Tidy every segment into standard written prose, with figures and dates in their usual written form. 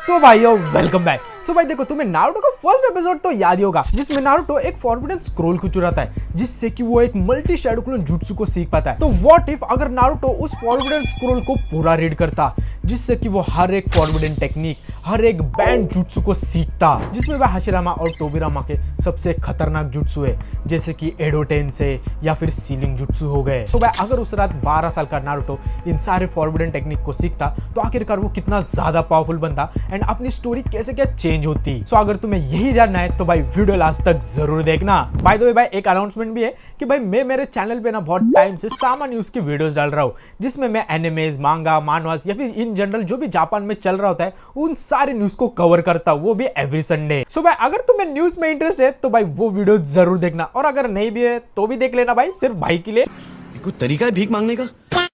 तो भाइयों welcome back. सो भाई देखो, तुम्हें नारुतो का फर्स्ट एपिसोड तो याद ही होगा जिसमें नारुतो एक फॉरबिडन स्क्रोल को चुराता है जिससे कि वो एक मल्टी शैडो क्लोन जुत्सु को सीख पाता है। तो व्हाट इफ अगर नारुतो उस फॉरबिडन स्क्रोल को पूरा रीड करता जिससे कि वो हर एक फॉरबिडन टेक्निक, हर एक बैंड जुत्सु को सीखता, जिसमें वह हाशिरामा और टोबिरामा के सबसे खतरनाक जुत्सु है जैसे कि एडो टेंसे या फिर सीलिंग जुत्सु हो गए। तो भाई अगर उस रात 12 साल का नारुतो इन सारे फॉरबिडन टेक्निक को सीखता तो आखिरकार वो कितना ज्यादा पावरफुल बनता एंड अपनी स्टोरी कैसे क्या चेंज होती। सो अगर तुम्हें यही जानना है तो भाई वीडियो लास्ट तक जरूर देखना। बाय द वे भाई एक अनाउंसमेंट भी है कि भाई मैं मेरे चैनल पे ना बहुत टाइम से सामा न्यूज की वीडियोस डाल रहा हूँ जिसमें मैं एनिमेज, मांगा, मानवास या फिर इन जनरल जो भी जापान में चल रहा होता है उन सारे न्यूज को कवर करता हूँ, वो भी एवरी संडे। सो भाई अगर तुम्हें न्यूज में इंटरेस्ट है तो भाई वो वीडियो जरूर देखना और अगर नहीं भी है तो भी देख लेना भाई, सिर्फ भाई के लिए। कोई तरीका है भीख मांगने का?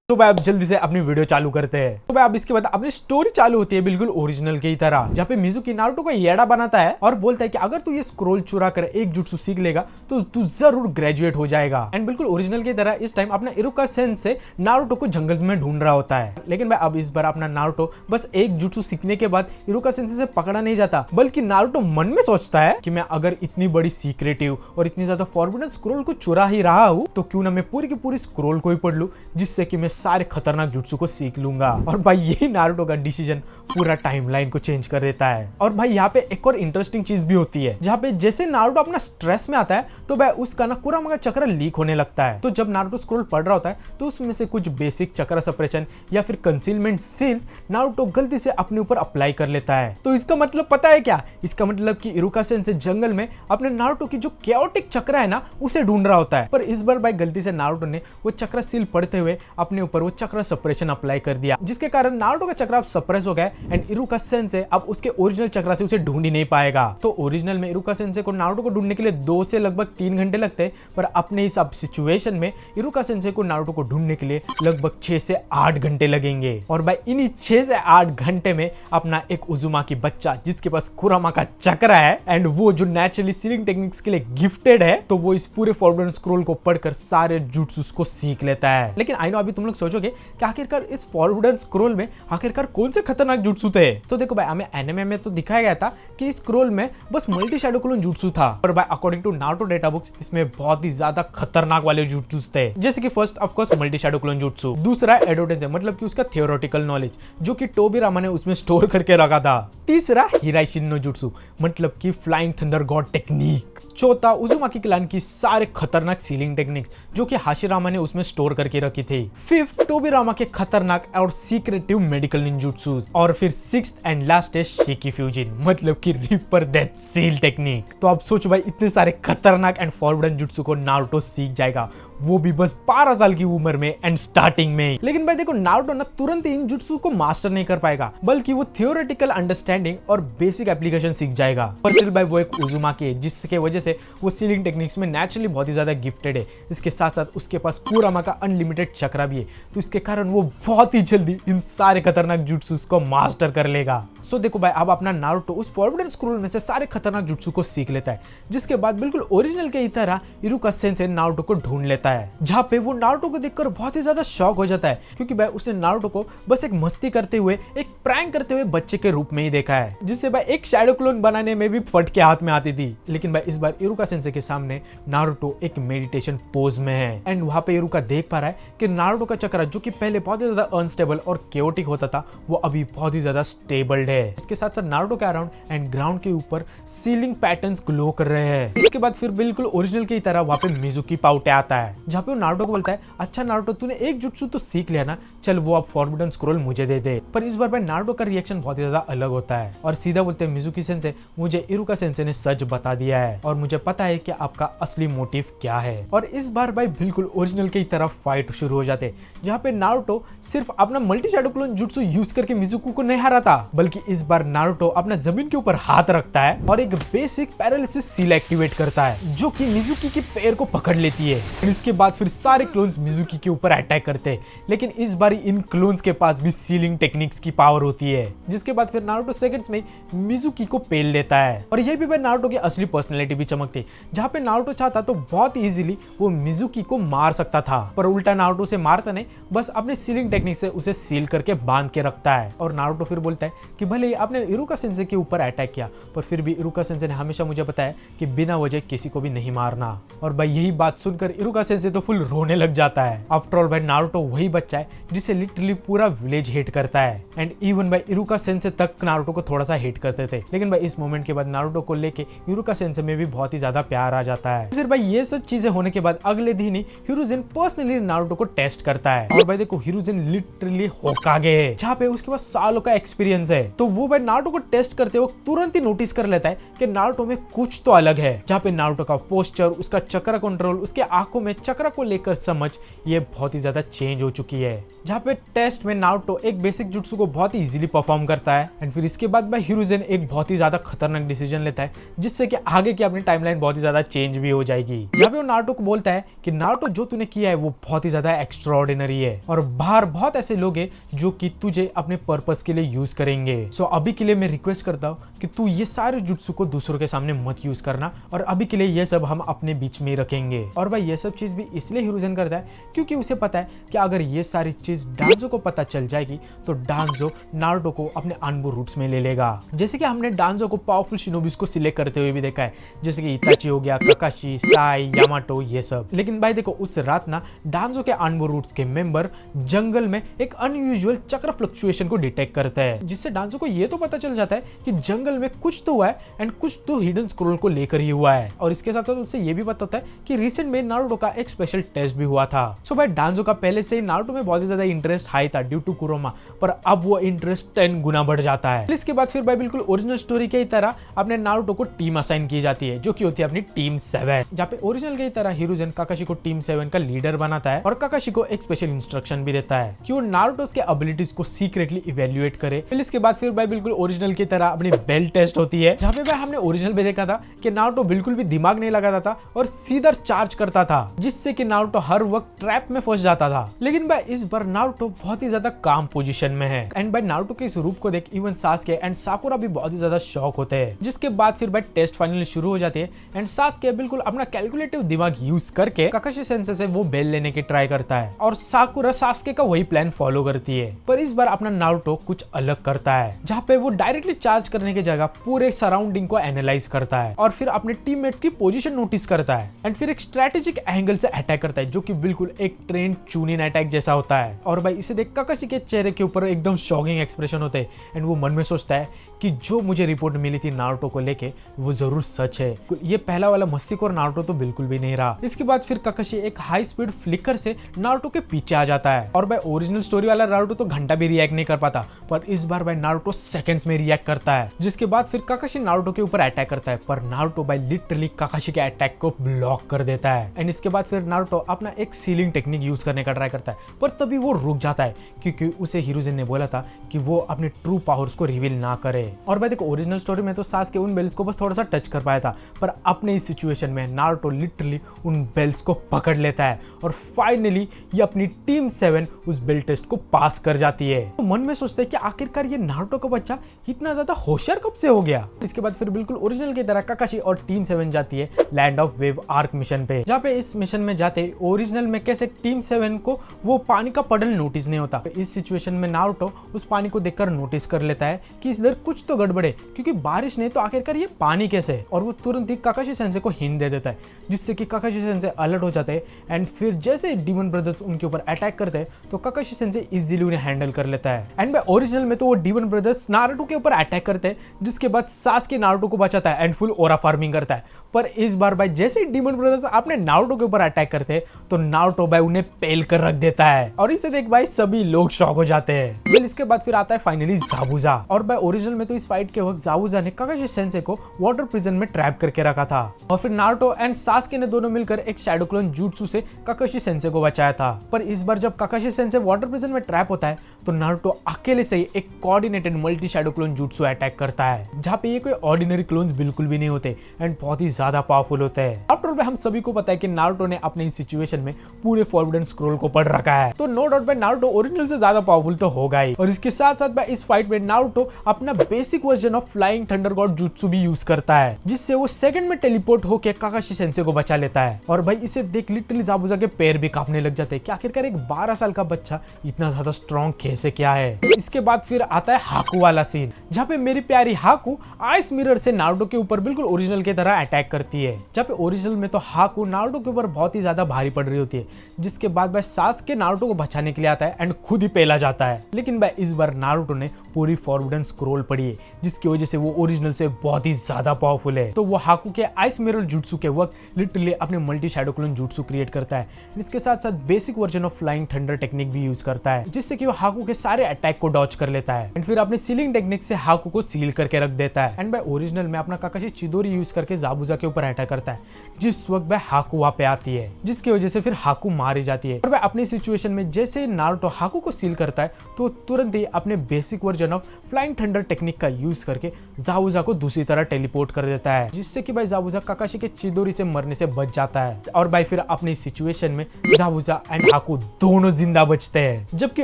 तो भाई अब जल्दी से अपनी वीडियो चालू करते हैं। तो भाई अब इसके बाद अपनी स्टोरी चालू होती है बिल्कुल ओरिजिनल की तरह, जहाँ पे मिजुकी नारुतो को येड़ा बनाता है और बोलता है कि अगर तू ये स्क्रोल चुरा कर एक जुत्सु सीख लेगा तो तू जरूर ग्रेजुएट हो जाएगा। एंड बिल्कुल ओरिजिनल की तरह इस टाइम अपना इरुका सेन से नारुतो को जंगल में ढूंढ रहा होता है। लेकिन भाई अब इस बार अपना नारुतो बस एक जुत्सु सीखने के बाद इरुका सेन से पकड़ा नहीं जाता, बल्कि नारुतो मन में सोचता है कि मैं अगर इतनी बड़ी सीक्रेटिव और इतनी ज्यादा फॉरबिडन स्क्रोल को चुरा ही रहा हूँ तो क्यों ना मैं पूरी की पूरी स्क्रोल को ही पढ़ लूं जिससे कि मैं सारे खतरनाक जुत्सु को सीख लूंगा। और भाई यही नारुतो का डिसीजन पूरा टाइमलाइन को चेंज कर देता है। और भाई यहाँ पे एक और इंटरेस्टिंग चीज भी होती है, जहाँ पे जैसे नारुतो अपना स्ट्रेस में आता है तो भाई उसका ना कुरामा का चक्र लीक होने लगता है। तो जब नारुतो स्क्रोल पढ़ रहा होता है तो उसमें से कुछ बेसिक चक्र सप्रेशन या फिर कंसीलमेंट सील्स नारुतो गलती से अपने ऊपर अप्लाई कर लेता है। तो इसका मतलब पता है क्या? इसका मतलब कि इरुका सेन से जंगल में अपने नारुतो की जो कैओटिक चक्र है ना उसे ढूंढ रहा होता है, पर इस बार भाई गलती से नारुतो ने वो चक्र सील पढ़ते हुए अपने ऊपर वो चक्र सप्रेशन अप्लाई कर दिया, जिसके कारण नारुतो का चक्र अब सप्रेस हो गया एंड इरुका सेंसे अब उसके ओरिजिनल चक्र से उसे ढूंढ ही नहीं पाएगा। तो ओरिजिनल में इरुका सेंसे को नारुतो को ढूंढने के लिए 2 से लगभग 3 घंटे लगते हैं, पर अपने इस अब सिचुएशन में इरुका सेंसे को नारुतो को ढूंढने के लिए लगभग 6 से 8 घंटे लगेंगे। और भाई इन्हीं 6 से 8 घंटे में अपना एक उजुमाकी बच्चा जिसके पास कुरामा का चक्र है एंड वो जो नेचुरली सीलिंग टेक्निक्स के लिए गिफ्टेड है, तो वो इस पूरे फॉरबिडन स्क्रोल को पढ़कर सारे जुत्सुस को सीख लेता है। लेकिन आई नो अभी तुम लोग सोचोगे कि आखिरकार इस फॉरबिडन स्क्रोल में आखिरकार कौन से खतरनाक जुत्सु थे। तो देखो भाई हमें एनिमे में तो दिखाया गया था कि इस स्क्रोल में बस मल्टी शैडो क्लोन जुत्सु था, पर भाई according to Naruto data books इसमें बहुत ही ज्यादा खतरनाक वाले जुत्सु थे, जैसे कि first of course multi shadow clone jutsu, दूसरा एडो टेंसे मतलब कि उसका थियोरेटिकल नॉलेज जो कि टोबिरामा ने उसमें स्टोर करके रखा था, तीसरा हिराइशिन नो जुत्सु मतलब कि फ्लाइंग थंडर गॉड टेक्निक, चौथा उजुमाकी क्लैन की सारे खतरनाक सीलिंग टेक्निक जो कि हाशिरामा ने उसमें स्टोर करके रखी थी, फिफ्थ टोबिरामा के खतरनाक और सीक्रेटिव मेडिकल निंजुत्सु, और फिर सिक्स्थ एंड लास्ट है शेकी फ्यूजन मतलब कि रिपर डेथ सील टेक्निक। तो अब सोचो भाई इतने सारे खतरनाक एंड फॉरबिडन जुत्सु को नारुतो सीख जाएगा, वो भी बस 12 साल की उम्र में एंड स्टार्टिंग में। लेकिन भाई देखो नारुतो ना तुरंत इन जुत्सु को मास्टर नहीं कर पाएगा, बल्कि वो थियोरेटिकल अंडरस्टैंडिंग और बेसिक एप्लीकेशन सीख जाएगा। पर स्टिल भाई वो एक उजुमाकी है जिसके वजह से वो सीलिंग टेक्निक्स में नेचुरली बहुत ही ज्यादा गिफ्टेड है। इसके साथ साथ उसके पास कुरामा का अनलिमिटेड चक्र भी है, तो इसके कारण वो बहुत ही जल्दी इन सारे खतरनाक जुत्सु को मास्टर कर लेगा। सो देखो भाई अब अपना नारुतो उस फॉरबिडन स्क्रोल में से सारे खतरनाक जुत्सु को सीख लेता है, जिसके बाद बिल्कुल ओरिजिनल के तरह इरुका सेंसे नारुतो को ढूंढ लेता है, जहाँ पे वो नारुतो को देखकर बहुत ही ज्यादा शॉक हो जाता है क्योंकि भाई उसने नारुतो को बस एक मस्ती करते हुए, एक प्रैंक करते हुए बच्चे के रूप में ही देखा है, जिससे भाई एक शैडो क्लोन बनाने में भी फट के हाथ में आती थी। लेकिन भाई इस बार इरुका सेंसे के सामने नारुतो एक मेडिटेशन पोज में है एंड वहां पे इरुका देख पा रहा है कि नारुतो का चक्र जो कि पहले बहुत ही ज्यादा अनस्टेबल और केओटिक होता था वो अभी बहुत ही ज्यादा स्टेबल्ड है। इसके साथ साथ नारुतो के अराउंड एंड ग्राउंड के ऊपर सीलिंग पैटर्न्स ग्लो कर रहे हैं। इसके बाद फिर बिल्कुल ओरिजिनल की तरह वहां पे मिजुकी पाउटे आता है, जहाँ पे वो नारुतो को बोलता है अच्छा नारुतो तूने एक जुत्सु तो सीख लिया ना, चल वो अब फॉरबिडन स्क्रोल मुझे दे दे। पर इस बार भाई नारुतो का रिएक्शन बहुत ही ज्यादा अलग होता है और सीधा बोलते हैं मिजुकी सेंसे मुझे इरुका सेंसे ने सच बता दिया है और मुझे पता है कि आपका असली मोटिव क्या है। और इस बार भाई बिल्कुल ओरिजिनल की तरह फाइट शुरू हो जाते, जहाँ पे नारुतो सिर्फ अपना multi shadow clone jutsu use करके मिजुकी को नहीं हराता, बल्कि इस बार नारुतो अपना जमीन के ऊपर हाथ रखता है और एक बेसिक पैरालिसिस सील एक्टिवेट करता है जो कि मिजुकी के पैर को पकड़ लेती है। इसके बाद फिर सारे क्लोन्स मिजुकी के ऊपर अटैक करते हैं, लेकिन इस बार इन क्लोन्स के पास भी सीलिंग टेक्निक्स की पावर होती है, जिसके बाद फिर नारुतो सेकंड्स में मिजुकी को पेल लेता है। और यही भी नारुतो की असली पर्सनैलिटी भी चमकती, जहाँ पे नारुतो चाहता तो बहुत इजीली वो मिजुकी को मार सकता था, पर उल्टा नारुतो से मारता नहीं, बस अपने सीलिंग टेक्निक से उसे सील करके बांध के रखता है। और नारुतो फिर बोलता है कि भले ही आपने इरुका सेंसे के ऊपर अटैक किया, पर फिर भी इरुका सेंसे ने हमेशा मुझे बताया कि बिना वजह किसी को भी नहीं मारना। और भाई यही बात सुनकर इरुका सेंसे तो फुल रोने लग जाता है। आफ्टर ऑल भाई नारुतो वही बच्चा है जिसे लिटरली पूरा विलेज हेट करता है, एंड इवन भाई इरुका सेंसे तक नारुतो को थोड़ा सा हेट करते थे। लेकिन भाई इस मोमेंट के बाद नारुतो को लेके इरुका सेंसे में भी बहुत ही ज्यादा प्यार आ जाता है। फिर भाई ये सब चीजें होने के बाद अगले दिन ही हिरुजेन पर्सनली नारुतो को टेस्ट करता है। और भाई देखो हिरुजेन लिटरली होकागे है, जहाँ पे उसके पास सालों का एक्सपीरियंस है। तो वो भाई नारुतो को टेस्ट करते वक्त तुरंत ही नोटिस कर लेता है कि नारुतो में कुछ तो अलग है। जहाँ पे नारुतो का पोस्चर, उसका चक्रा कंट्रोल, उसके आंखों में चक्रा को लेकर समझ ये बहुत ही ज्यादा चेंज हो चुकी है। जहाँ पे टेस्ट में नारुतो एक बेसिक जुट्सु को बहुत ही इजीली परफॉर्म करता है, एंड फिर इसके बाद भाई हिरुजेन एक बहुत ही ज्यादा खतरनाक डिसीजन लेता है, जिससे कि आगे की अपनी टाइमलाइन बहुत ही ज्यादा चेंज भी हो जाएगी। यहाँ पे वो नारुतो को बोलता है कि नारुतो जो तूने किया है वो बहुत ही ज्यादा एक्स्ट्राऑर्डिनरी है, और बाहर बहुत ऐसे लोग हैं जो कि तुझे अपने पर्पस के लिए यूज करेंगे। सो अभी के लिए मैं रिक्वेस्ट करता हूँ कि तू ये सारे जुट्सु को दूसरों के सामने मत यूज करना, और अभी के लिए ये सब हम अपने बीच में ही रखेंगे। और भाई ये सब चीज भी इसलिए हिरुजेन करता है क्योंकि उसे पता है कि अगर ये सारी चीज डांजो को पता चल जाएगी तो डांजो नारुतो को अपने अनबू रूट्स में ले लेगा। जैसे कि हमने डांजो को पावरफुल शिनोबिस को सिलेक्ट करते हुए भी देखा है, जैसे कि इताची हो गया, काकाशी, साई, यामाटो, ये सब। लेकिन भाई देखो उस रात ना डांजो के अनबू रूट्स के मेंबर जंगल में एक अनयूजुअल चक्र फ्लक्चुएशन को डिटेक्ट करता है, जिससे डांजो को ये तो पता चल जाता है कि जंगल में कुछ तो हुआ है, एंड कुछ तो हिडन स्क्रोल को लेकर ही हुआ है। और इसके साथ साथ उससे ये भी पता होता है कि रिसेंट में नारुतो का एक स्पेशल टेस्ट भी हुआ था। सो भाई डांजो का पहले से ही नारुतो में बहुत ही ज्यादा इंटरेस्ट हाई था ड्यू टू कुरोमा, पर अब वो इंटरेस्ट 10 गुना बढ़ जाता है। इसके बाद फिर भाई बिल्कुल ओरिजिनल स्टोरी की तरह अपने नारुतो को टीम असाइन की जाती है, जो कि होती है अपनी टीम 7, जहाँ पे ओरिजिनल की तरह हिरुजेन काकाशी को टीम 7 का लीडर बनाता है, और काकाशी को एक स्पेशल इंस्ट्रक्शन भी देता है कि वो नारुतोस के एबिलिटीज को सीक्रेटली इवेल्युएट करे। फिर इसके बाद फिर भाई बिल्कुल ओरिजिनल की तरह अपनी बेल्ट टेस्ट होती है, जहाँ पे भाई हमने ओरिजिनल में देखा था कि नारुतो बिल्कुल भी दिमाग नहीं लगाता था और सीधा चार्ज करता था, जिससे कि नारुतो हर वक्त ट्रैप में फंस जाता था। लेकिन भाई इस बार नारुतो बहुत ही ज्यादा काम पोजीशन में है, एंड भाई नारुतो के इस रूप को देख इवन सासुके एंड साकुरा भी बहुत ही ज्यादा शॉक होते हैं। जिसके बाद फिर भाई टेस्ट फाइनली शुरू हो जाती है, एंड सासुके बिल्कुल अपना कैलकुलेटिव दिमाग यूज करके काकाशी सेंसे से वो बेल लेने की ट्राई करता है, और साकुरा सासुके का वही प्लान फॉलो करती है। पर इस बार अपना नारुतो कुछ अलग करता है, जहाँ पे वो डायरेक्टली चार्ज करने की जगह पूरे सराउंडिंग को एनालाइज करता है, और फिर अपने टीममेट्स की पोजीशन नोटिस करता है, एंड फिर एक स्ट्रेटेजिक एंगल से अटैक करता है, जो कि बिल्कुल एक ट्रेन चूनिन अटैक जैसा होता है। और भाई इसे देख काकाशी के चेहरे के ऊपर एकदम शॉकिंग एक्सप्रेशन होते हैं, एंड वो मन में सोचता है कि जो मुझे रिपोर्ट मिली थी नारुतो को लेके वो जरूर सच है। ये पहला वाला मस्तीखोर नारुतो तो बिल्कुल भी नहीं रहा। इसके बाद फिर काकाशी एक हाई स्पीड फ्लिकर से नारुतो के पीछे आ जाता है, और भाई ओरिजिनल स्टोरी वाला नारुतो तो घंटा भी रिएक्ट नहीं कर पाता, पर इस बार भाई नारुतो सेकंड्स में रिएक्ट करता है। जिसके बाद फिर काकाशी नारुतो के ऊपर अटैक करता है, पर नारुतो भाई लिटरली काकाशी के अटैक को ब्लॉक कर देता है। एंड इसके बाद फिर नारुतो अपना एक सीलिंग टेक्निक यूज करने का ट्राई करता है, पर तभी वो रुक जाता है क्योंकि उसे हिरुजेन ने बोला था कि वो अपने ट्रू पावर्स को रिवील ना करे। और भाई देखो ओरिजिनल स्टोरी में तो सासुके उन बेल्स को बस थोड़ा सा टच कर पाया था, पर अपने इस सिचुएशन में नारुतो लिटरली उन बेल्स को पकड़ लेता है, और फाइनली ये अपनी टीम 7 उस बेल टेस्ट को पास कर जाती है। तो मन में सोचते हैं कि आखिरकार ये नारुतो का बच्चा इतना ज्यादा होशियार कब से हो गया। इसके बाद फिर बिल्कुल ओरिजिनल की तरह काकाशी और टीम 7 जाती है land of wave arc mission पे, जहाँ पे इस मिशन में जाते ओरिजिनल में कैसे टीम 7 को वो पानी का पडल नोटिस नहीं होता। इस सिचुएशन में नारुतो उस पानी को देखकर नोटिस कर लेता है कि इधर कुछ तो गड़बड़ है, क्योंकि बारिश नहीं तो आखिरकार ये पानी कैसे है, और वो तुरंत ही काकाशी सेंसे को हिंट दे देता है, जिससे कि काकाशी सेंसे अलर्ट हो जाते हैं। एंड फिर जैसे डीमन ब्रदर्स उनके ऊपर अटैक करते हैं तो काकाशी सेंसे इजीली उन्हें हैंडल कर लेता है। एंड बाय ओरिजिनल में तो वो डीमन ब्रदर्स नारुतो के ऊपर अटैक करते हैं, जिसके बाद सासुके नारुतो को बचाता है एंड फुल ओरा फार्मिंग करता है। पर इस बार भाई जैसे ही डीमन ब्रदर्स अपने नारुतो के ऊपर अटैक करते हैं तो नारुतो भाई उन्हें पेल कर रख देता है, और इसे देख भाई सभी लोग शॉक हो जाते हैं। फिर इसके बाद फिर आता है फाइनली जाबुजा, और भाई ओरिजिनल में तो इस फाइट के वक्त जाबुजा ने काकाशी सेंसे को वाटर प्रिजन में ट्रैप करके रखा था, और फिर नारुतो एंड सासुके ने दोनों मिलकर एक शैडो क्लोन जुट्सु से काकाशी सेंसे को बचाया था। पर इस बार जब काकाशी सेंसे वाटर प्रिजन में ट्रैप होता है तो नारुतो अकेले से ही एक coordinated multi shadow clone jutsu attack करता है, जहाँ पे ये कोई ऑर्डिनरी क्लोन्स बिल्कुल भी नहीं होते एंड बहुत ही ज्यादा पावरफुल होते हैं। आफ्टर ऑल हम सभी को पता है कि नारुतो ने अपने इस सिचुएशन में पूरे फॉरबिडन स्क्रोल को पढ़ रखा है, तो नो डाउट भाई नारुतो ओरिजिनल से ज्यादा पावरफुल तो होगा ही। और इसके साथ साथ भाई इस फाइट में नारुतो अपना basic version of flying thunder god jutsu भी यूज करता है, जिससे वो सेकंड में टेलीपोर्ट होकर काकाशी सेंसे को बचा लेता है। और भाई इसे देख लिटरली जाबुजा के पैर भी कांपने लग जाते हैं कि आखिरकार एक 12 साल का बच्चा इतना ज्यादा स्ट्रॉन्ग कैसे क्या है। इसके बाद फिर आता है हाकू वाला सीन, जहाँ पे मेरी प्यारी हाकू आइस मिरर से नारुतो के ऊपर बिल्कुल ओरिजिनल की तरह अटैक करती है। जहाँ पे ओरिजिनल में तो हाकू नारुतो के ऊपर बहुत ही ज्यादा भारी पड़ रही होती है, जिसके बाद भाई सास्के नारुतो को बचाने के लिए आता है एंड खुद ही पेला जाता है। लेकिन भाई इस बार नारुतो ने पूरी फॉरबिडन स्क्रोल पढ़ी है, जिसकी वजह से वो ओरिजिनल से बहुत ही ज्यादा पावरफुल है। तो वो हाकू के आइस मिरर जुट्सु के वक्त लिटरली अपने मल्टी शैडो क्लोन जुट्सु क्रिएट करता है। इसके साथ साथ basic version of flying thunder technique भी यूज करता है, जिससे कि वो हाकू के सारे अटैक को डॉच कर लेता है एंड फिर अपने सीलिंग टेक्निक से हाकू को सील करके रख देता है। एंड भाई ओरिजिनल में अपना काकाशी चिदोरी यूज करके जाबुजा के ऊपर अटैक करता है, जिस वक्त भाई हाकू वहां पे आती है, जिसकी वजह से फिर हाकू मारी जाती है। और भाई अपनी सिचुएशन में जैसे नारुतो हाकू को सील करता है तो तुरंत ही अपने basic version of flying thunder technique का यूज करके जाबुजा को दूसरी तरह टेलीपोर्ट कर देता है, जिससे कि भाई जाबुजा काकाशी के चिदोरी से मरने से बच जाता है। और भाई फिर अपनी सिचुएशन में जाबुजा एंड हाकू दोनों जिंदा बचते हैं, जबकि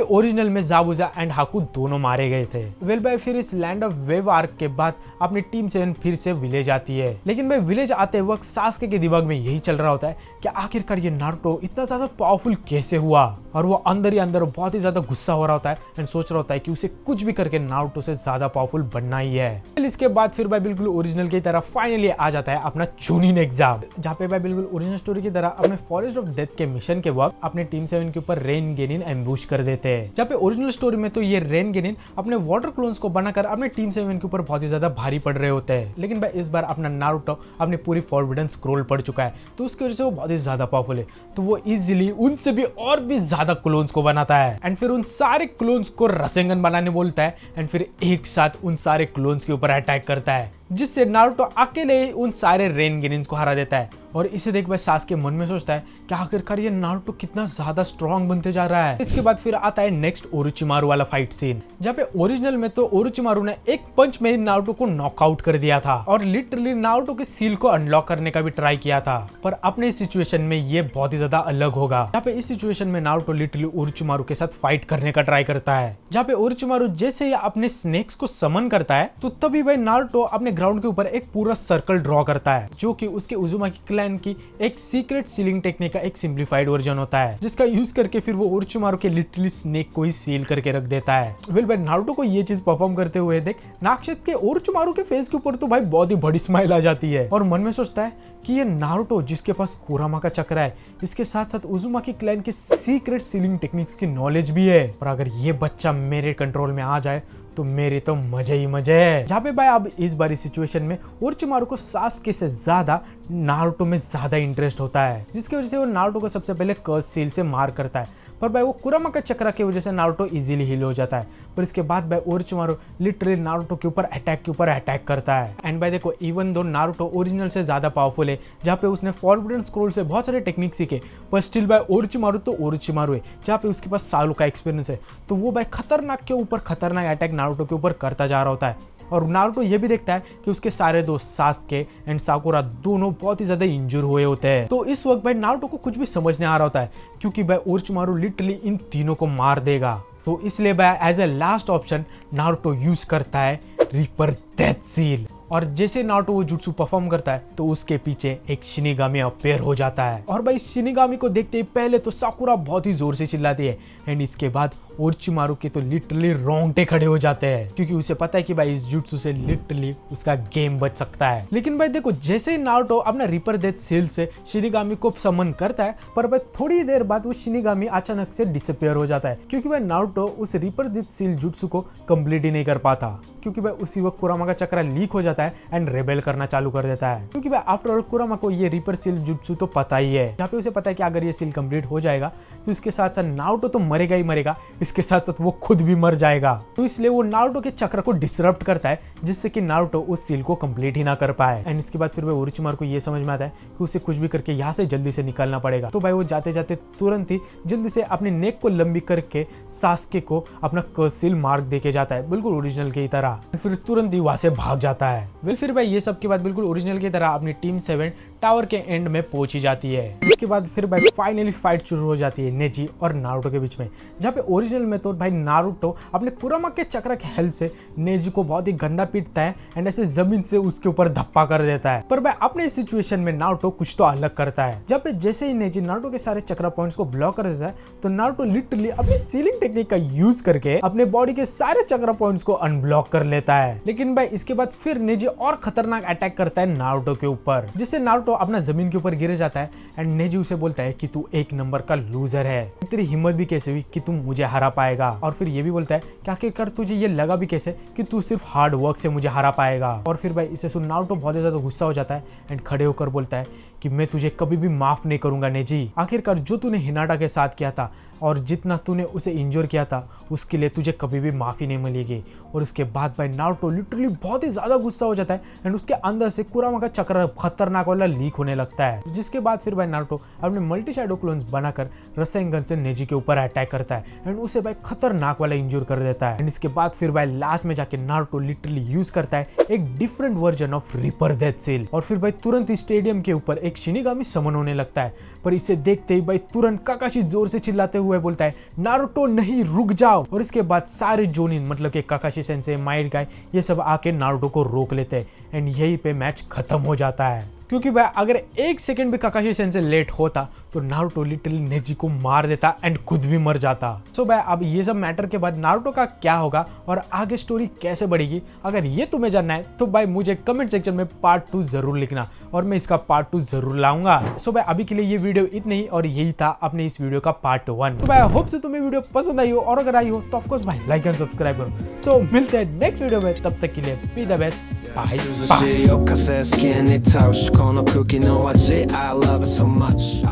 ओरिजिनल में जाबुजा एंड हाकू दोनों मारे गए थे। वेल भाई फिर इस लैंड ऑफ वेव आर्क के बाद अपनी टीम 7 फिर से विलेज आती है। लेकिन भाई विलेज आते वक्त सास्के के दिमाग में यही चल रहा होता है कि आखिरकार ये नारुतो इतना ज्यादा पावरफुल कैसे हुआ, और वो अंदर ही अंदर बहुत ही ज्यादा गुस्सा हो रहा होता है एंड सोच रहा होता है कि उसे कुछ भी करके नारुतो से ज्यादा पावरफुल बनना ही है। इसके बाद फिर भाई बिल्कुल ओरिजिनल की तरह फाइनली आ जाता है अपना चूनिन एग्जाम, जहाँ पे भाई बिल्कुल ओरिजिनल स्टोरी की तरह अपने फॉरेस्ट ऑफ डेथ के मिशन के वक्त अपने टीम 7 के ऊपर रेन गेनिन एम्बुश कर देते हैं। जहाँ पे ओरिजिनल स्टोरी में तो ये रेन गेनिन अपने वाटर क्लोन्स को बनाकर अपने टीम 7 के ऊपर बहुत ही ज्यादा भारी पड़ रहे होते हैं। लेकिन भाई इस बार अपना नारुतो अपनी पूरी फॉरबिडन स्क्रोल पढ़ चुका है, तो उसकी वजह से वो बहुत ही ज्यादा पावरफुल है, तो वो इजीली उनसे भी और भी ज्यादा क्लोन्स को बनाता है एंड फिर उन सारे क्लोन्स को रसेंगन बनाने बोलता है एंड फिर एक साथ उन सारे क्लोन्स के ऊपर अटैक करता है, जिससे नारुतो अकेले ही उन सारे रेन गेनिन्स को हरा देता है। और इसे देख भाई सास्के मन में सोचता है कि आखिरकार ये नारुतो कितना ज्यादा स्ट्रॉन्ग बनते जा रहा है। इसके बाद फिर आता है नेक्स्ट ओरोचिमारू वाला फाइट सीन, जहाँ पे ओरिजिनल में तो ओरोचिमारू ने एक पंच में ही नारुतो को नॉकआउट कर दिया था और लिटरली नारुतो के सील को अनलॉक करने का भी ट्राई किया था। पर अपने सिचुएशन में ये बहुत ही ज्यादा अलग होगा, जहाँ पे इस सिचुएशन में नारुतो लिटरली ओरोचिमारू के साथ फाइट करने का ट्राई करता है। जहाँ पे ओरोचिमारू जैसे ही अपने स्नेक्स को समन करता है तो तभी भाई नारुतो अपने ग्राउंड के ऊपर एक पूरा सर्कल ड्रॉ करता है, जो कि उसके उजुमाकी क्लैन की एक सीक्रेट सीलिंग टेक्निक का एक सिंप्लीफाइड वर्जन होता है, जिसका यूज करके फिर वो ओरोचिमारू के लिटरली स्नेक को ही सील करके रख देता है। वेल भाई नारुतो को ये चीज परफॉर्म करते हुए देख नाक्षत के ओरोचिमारू के फेस के ऊपर तो भाई बहुत ही बड़ी स्माइल आ जाती है और मन में सोचता है कि ये नारुतो जिसके पास कुरामा का चक्र है, इसके साथ साथ उजुमाकी क्लैन के सीक्रेट सीलिंग टेक्निक्स की नॉलेज भी है, और अगर ये बच्चा मेरे कंट्रोल में आ जाए तो मेरे तो मजे ही मजे है। जहाँ पे भाई अब इस बारी सिचुएशन में ओरोचिमारू को सास्के से ज्यादा नारुतो में ज्यादा इंटरेस्ट होता है, जिसकी वजह से वो नारुतो को सबसे पहले कर्स सील से मार करता है। पर भाई वो कुरामा का चक्र की वजह से नारुतो इजीली हील हो जाता है। पर इसके बाद भाई ओरोचिमारू लिटरली नारुतो के ऊपर अटैक करता है। एंड भाई देखो इवन दो नारुतो ओरिजिनल से ज्यादा पावरफुल है, जहाँ पे उसने फॉरबिडन स्क्रोल से बहुत सारे टेक्निक सीखे, पर स्टिल भाई ओरोचिमारू तो ओरोचिमारू है, जहाँ पे उसके पास सालों का एक्सपीरियंस है, तो वो भाई खतरनाक के ऊपर खतरनाक अटैक नारुतो के ऊपर करता जा रहा होता है। और नारुतो ये भी देखता है कि उसके सारे दोस्त सास्के एंड साकुरा दोनों बहुत ही ज्यादा इंजर हुए होते हैं। तो इस वक्त भाई नारुतो को कुछ भी समझ नहीं आ रहा होता है, क्योंकि भाई ओरोचिमारू लिटरली इन तीनों को मार देगा। तो इसलिए भाई as a last option Naruto use करता है रीपर डेथ सील, और जैसे नारुतो वो जुट्सु परफॉर्म करता है तो उसके पीछे एक शिनिगामी अपेयर हो जाता है। और भाई शिनिगामी को देखते ही पहले तो साकुरा बहुत ही जोर से चिल्लाती है एंड इसके बाद ओरोचिमारू के तो लिटरली रोंगटे खड़े हो जाते हैं, क्योंकि उसे पता है कि भाई इस जुट्सु से लिटरली उसका गेम बच सकता है। लेकिन भाई देखो जैसे ही नारुतो अपना रीपर डेथ सील से शिनिगामी को समन करता है, पर भाई थोड़ी देर बाद वो शिनिगामी अचानक से डिसअपियर हो जाता है, क्योंकि भाई नारुतो उस रीपर डेथ सील जुट्सु को कंप्लीट ही नहीं कर पाता, क्योंकि भाई उसी वक्त कुरामा का चक्र लीक हो जाता है एंड रेबेल करना चालू कर देता है। क्योंकि भाई आफ्टर ऑल कुरामा को ये रीपर सील जुट्सु तो पता ही है, जहाँ पे उसे पता है कि अगर ये सील कंप्लीट हो जाएगा तो इसके साथ साथ नारुतो तो मरेगा ही मरेगा, इसके साथ साथ वो खुद भी मर जाएगा। तो इसलिए वो नारुतो के चक्र को डिसरप्ट करता है, जिससे कि नारुतो उस सील को कंप्लीट ही ना कर पाए। एंड इसके बाद फिर भाई ओरोचिमारू को ये समझ में आता है कि उसे कुछ भी करके यहाँ से जल्दी से निकलना पड़ेगा। तो भाई वो जाते जाते तुरंत ही जल्दी से अपनी नेक को लंबी करके सास्के को अपना कर्स सील मार्क देके जाता है, बिल्कुल ओरिजिनल की तरह, फिर तुरंत ही वहां से भाग जाता है। फिर भाई ये सब के बाद बिल्कुल ओरिजिनल की तरह अपनी टीम 7 टावर के एंड में पहुंच ही जाती है। इसके बाद फिर भाई फाइनली फाइट शुरू हो जाती है नेजी और नारुतो के बीच में, जहाँ पे ओरिजिनल में तो भाई नारुतो अपने कुरामा के चक्र की हेल्प से नेजी को बहुत ही गंदा पीटता है एंड ऐसे जमीन से उसके ऊपर धप्पा कर देता है। पर भाई अपने सिचुएशन में नारुतो कुछ तो अलग करता है। जब पे जैसे ही नेजी नारुतो के सारे चक्र पॉइंट्स को ब्लॉक कर देता है तो नारुतो लिटरली अपनी सीलिंग टेक्निक का यूज करके अपने बॉडी के सारे चक्र पॉइंट्स को अनब्लॉक कर लेता है। लेकिन भाई इसके बाद फिर नेजी और खतरनाक अटैक करता है नारुतो के ऊपर, जिससे नारुतो अपना जमीन के ऊपर गिर जाता है एंड नेजी उसे बोलता है कि तू एक नंबर का लूजर है, तेरी हिम्मत भी कैसे हुई कि तुम मुझे हरा पाएगा। और फिर ये भी बोलता है कि आखिरकार तुझे ये लगा भी कैसे कि तू सिर्फ हार्ड वर्क से मुझे हरा पाएगा। और फिर भाई इसे सुन नारुतो बहुत ज्यादा गुस्सा हो जाता है एंड खड़े होकर बोलता है कि मैं तुझे कभी भी माफ नहीं करूंगा नेजी, आखिरकार जो तूने हिनाटा के साथ किया था और जितना तूने उसे इंजोर किया था उसके लिए तुझे कभी भी माफी नहीं मिलेगी। और उसके बाद भाई नारुतो लिटरली बहुत ही ज्यादा गुस्सा हो जाता है एंड उसके अंदर से कुरामा का चक्र खतरनाक वाला लीक होने लगता है, जिसके बाद फिर भाई नारुतो अपने मल्टी शैडो क्लोन्स बनाकर रसेंगन से नेजी के ऊपर अटैक करता है एंड उसे भाई खतरनाक वाला इंजोर कर देता है। एंड इसके बाद फिर भाई लास्ट में जाके नारुतो लिटरली यूज करता है एक different version of ripper death seal और फिर भाई तुरंत ही स्टेडियम के ऊपर एक शिनिगामी समन होने लगता है। पर इसे देखते ही भाई तुरंत काकाशी जोर से चिल्लाते हुए बोलता है नारुतो नहीं रुक जाओ। और इसके बाद सारे जोनिन मतलब कि काकाशी सेंसे, माइट गाय ये सब आके नारुतो को रोक लेते हैं एंड यहीं पे मैच खत्म हो जाता है। क्योंकि भाई अगर एक सेकंड भी काकाशी सेंसे लेट होता तो नारुतो लिटरली नेजी को मार देता एंड खुद भी मर जाता। सो भाई अब ये सब मैटर के बाद नारुतो का क्या होगा और आगे स्टोरी कैसे बढ़ेगी, अगर ये तुम्हें जानना है तो भाई मुझे कमेंट सेक्शन में पार्ट 2 जरूर लिखना और मैं इसका पार्ट 2 जरूर लाऊंगा। सो भाई अभी के लिए ये वीडियो इतना ही और यही था अपने इस वीडियो का पार्ट 1। तो भाई होप से तुम्हें वीडियो पसंद आई हो और अगर आई हो तो ऑफकोर्स भाई लाइक एंड सब्सक्राइब करो। सो मिलते हैं नेक्स्ट वीडियो में, तब तक के लिए be the best, bye bye. この空気の味 I love it so much